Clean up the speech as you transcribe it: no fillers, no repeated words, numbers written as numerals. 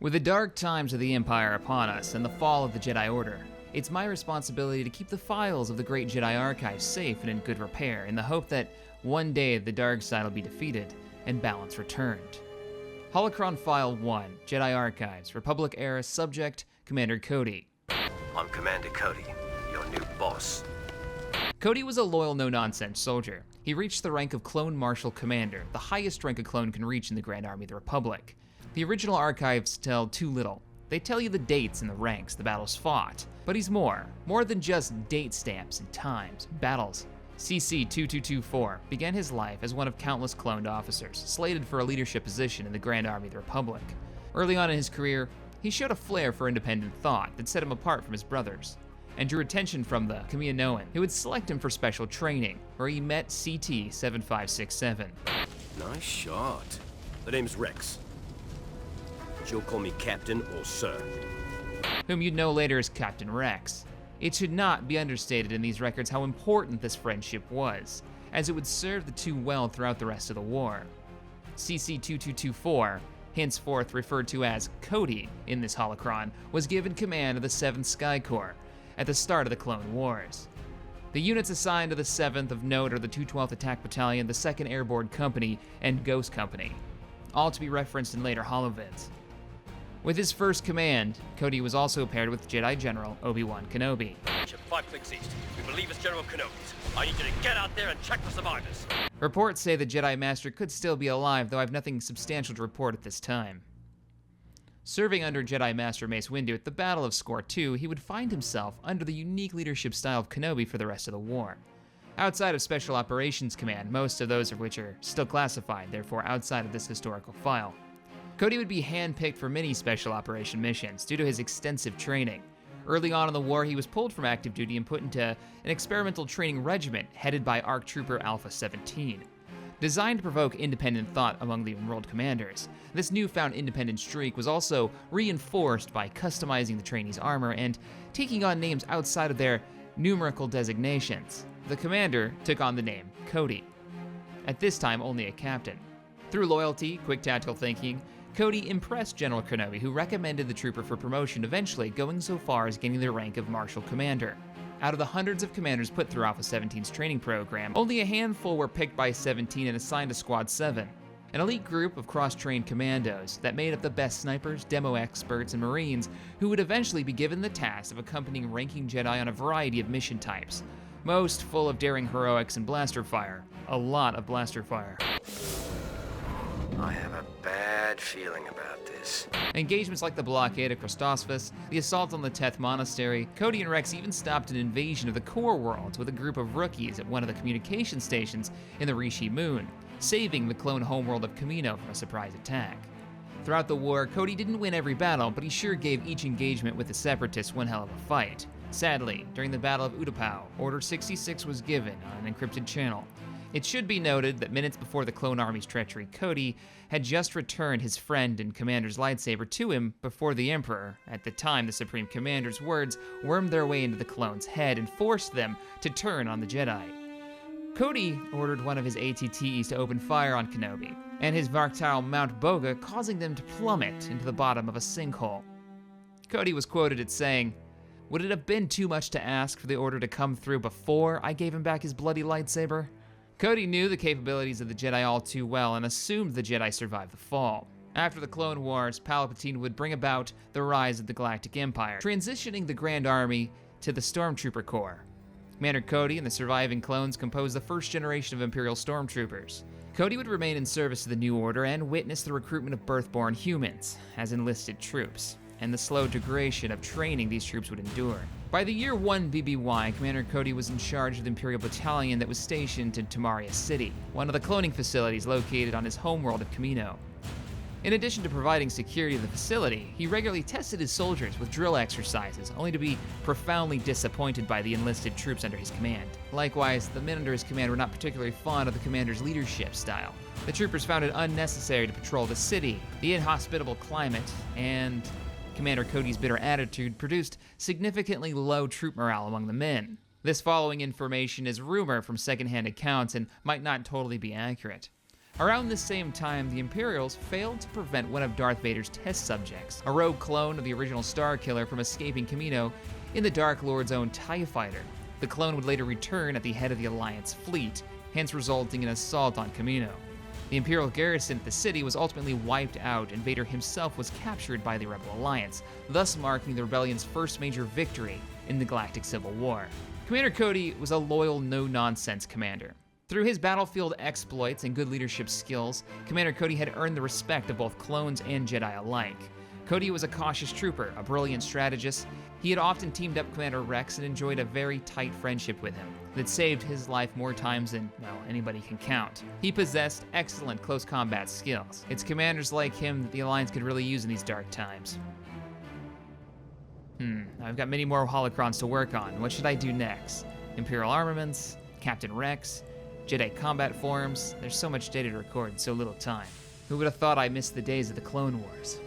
With the dark times of the Empire upon us and the fall of the Jedi Order, it's my responsibility to keep the files of the great Jedi archive safe and in good repair in the hope that one day the dark side will be defeated and balance returned. Holocron File 1, Jedi Archives, Republic Era, Subject, Commander Cody. I'm Commander Cody, your new boss. Cody was a loyal, no-nonsense soldier. He reached the rank of Clone Marshal Commander, the highest rank a clone can reach in the Grand Army of the Republic. The original archives tell too little. They tell you the dates and the ranks, the battles fought. But he's more than just date stamps and times, battles. CC-2224 began his life as one of countless cloned officers, slated for a leadership position in the Grand Army of the Republic. Early on in his career, he showed a flair for independent thought that set him apart from his brothers, and drew attention from the Kaminoan, who would select him for special training, where he met CT-7567. Nice shot. The name's Rex. She'll call me Captain or Sir. Whom you'd know later as Captain Rex. It should not be understated in these records how important this friendship was, as it would serve the two well throughout the rest of the war. CC-2224, henceforth referred to as Cody in this holocron, was given command of the 7th Sky Corps at the start of the Clone Wars. The units assigned to the 7th of note are the 212th Attack Battalion, the 2nd Airborne Company, and Ghost Company, all to be referenced in later holovids. With his first command, Cody was also paired with Jedi General Obi-Wan Kenobi. Ship 5 clicks east. We believe it's General Kenobi's. I need you to get out there and check for survivors. Reports say the Jedi Master could still be alive, though I have nothing substantial to report at this time. Serving under Jedi Master Mace Windu at the Battle of Score II, he would find himself under the unique leadership style of Kenobi for the rest of the war. Outside of Special Operations Command, most of those of which are still classified, therefore outside of this historical file, Cody would be handpicked for many special operation missions due to his extensive training. Early on in the war, he was pulled from active duty and put into an experimental training regiment headed by ARC Trooper Alpha 17. Designed to provoke independent thought among the enrolled commanders, this newfound independent streak was also reinforced by customizing the trainees' armor and taking on names outside of their numerical designations. The commander took on the name Cody, at this time only a captain. Through loyalty, quick tactical thinking, Cody impressed General Kenobi, who recommended the trooper for promotion, eventually going so far as gaining the rank of Marshal Commander. Out of the hundreds of commanders put through Alpha 17's training program, only a handful were picked by 17 and assigned to Squad 7, an elite group of cross-trained commandos that made up the best snipers, demo experts, and Marines who would eventually be given the task of accompanying ranking Jedi on a variety of mission types, most full of daring heroics and blaster fire. A lot of blaster fire. I have a bad feeling about this. Engagements like the blockade of Christophsis, the assault on the Teth Monastery, Cody and Rex even stopped an invasion of the core worlds with a group of rookies at one of the communication stations in the Rishi Moon, saving the clone homeworld of Kamino from a surprise attack. Throughout the war, Cody didn't win every battle, but he sure gave each engagement with the Separatists one hell of a fight. Sadly, during the Battle of Utapau, Order 66 was given on an encrypted channel. It should be noted that minutes before the Clone Army's treachery, Cody had just returned his friend and commander's lightsaber to him before the Emperor, at the time the Supreme Commander's words, wormed their way into the clone's head and forced them to turn on the Jedi. Cody ordered one of his ATTs to open fire on Kenobi, and his Varktile Mount Boga, causing them to plummet into the bottom of a sinkhole. Cody was quoted as saying, "Would it have been too much to ask for the order to come through before I gave him back his bloody lightsaber?" Cody knew the capabilities of the Jedi all too well and assumed the Jedi survived the fall. After the Clone Wars, Palpatine would bring about the rise of the Galactic Empire, transitioning the Grand Army to the Stormtrooper Corps. Commander Cody and the surviving clones composed the first generation of Imperial Stormtroopers. Cody would remain in service to the New Order and witness the recruitment of birthborn humans as enlisted troops, and the slow degradation of training these troops would endure. By the year 1 BBY, Commander Cody was in charge of the Imperial Battalion that was stationed in Tamaria City, one of the cloning facilities located on his homeworld of Kamino. In addition to providing security to the facility, he regularly tested his soldiers with drill exercises, only to be profoundly disappointed by the enlisted troops under his command. Likewise, the men under his command were not particularly fond of the commander's leadership style. The troopers found it unnecessary to patrol the city, the inhospitable climate, and Commander Cody's bitter attitude produced significantly low troop morale among the men. This following information is rumor from secondhand accounts and might not totally be accurate. Around this same time, the Imperials failed to prevent one of Darth Vader's test subjects, a rogue clone of the original Star Killer, from escaping Kamino in the Dark Lord's own TIE fighter. The clone would later return at the head of the Alliance fleet, hence resulting in an assault on Kamino. The Imperial garrison at the city was ultimately wiped out, and Vader himself was captured by the Rebel Alliance, thus marking the rebellion's first major victory in the Galactic Civil War. Commander Cody was a loyal, no-nonsense commander. Through his battlefield exploits and good leadership skills, Commander Cody had earned the respect of both clones and Jedi alike. Cody was a cautious trooper, a brilliant strategist. He had often teamed up Commander Rex and enjoyed a very tight friendship with him that saved his life more times than, well, anybody can count. He possessed excellent close combat skills. It's commanders like him that the Alliance could really use in these dark times. I've got many more holocrons to work on. What should I do next? Imperial armaments? Captain Rex? Jedi combat forms? There's so much data to record in so little time. Who would have thought I missed the days of the Clone Wars?